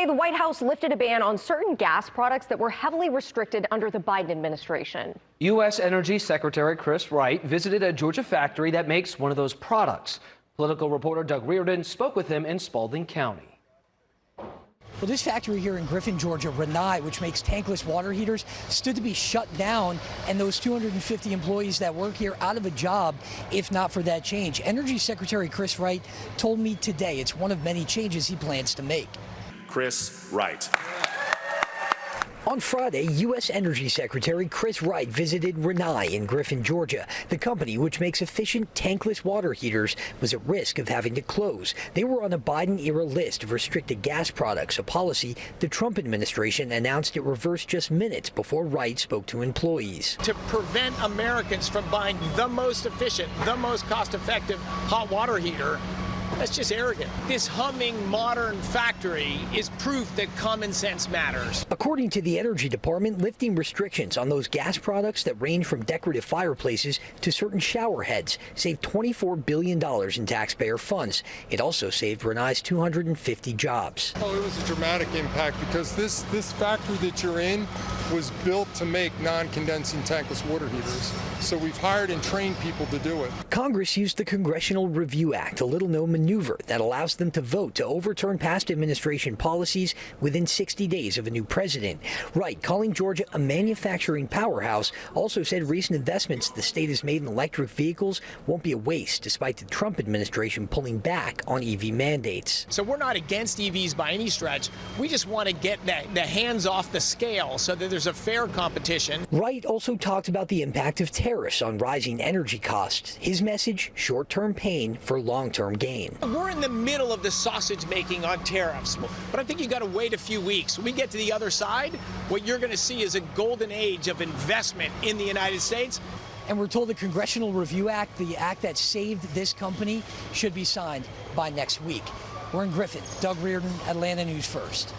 The White House lifted a ban on certain gas products that were heavily restricted under the Biden administration. U.S. Energy Secretary Chris Wright visited a Georgia factory that makes one of those products. Political reporter Doug Reardon spoke with him in Spalding County. Well, this factory here in Griffin, Georgia, Renai, which makes tankless water heaters, stood to be shut down, and those 250 employees that work here out of a job if not for that change. Energy Secretary Chris Wright told me today it's one of many changes he plans to make. Chris Wright. On Friday, U.S. Energy Secretary Chris Wright visited Renai in Griffin, Georgia. The company, which makes efficient tankless water heaters, was at risk of having to close. They were on a Biden-era list of restricted gas products, a policy the Trump administration announced it reversed just minutes before Wright spoke to employees. To prevent Americans from buying the most efficient, the most cost-effective hot water heater, that's just arrogant. This humming modern factory is proof that common sense matters. According to the Energy Department, lifting restrictions on those gas products that range from decorative fireplaces to certain shower heads saved $24 billion in taxpayer funds. It also saved Renai's 250 jobs. Oh, it was a dramatic impact because this factory that you're in was built to make non-condensing tankless water heaters. So we've hired and trained people to do it. Congress used the Congressional Review Act, a little-known maneuver that allows them to vote to overturn past administration policies within 60 days of a new president. Wright, calling Georgia a manufacturing powerhouse, also said recent investments the state has made in electric vehicles won't be a waste, despite the Trump administration pulling back on EV mandates. So we're not against EVs by any stretch. We just want to get the hands off the scale so that there's a fair competition. Wright also talked about the impact of tariffs on rising energy costs. His message, short-term pain for long-term gain. We're in the middle of the sausage making on tariffs, but I think you got to wait a few weeks. When we get to the other side, what you're going to see is a golden age of investment in the United States. And we're told the Congressional Review Act, the act that saved this company, should be signed by next week. We're in Griffin. Doug Reardon, Atlanta News First.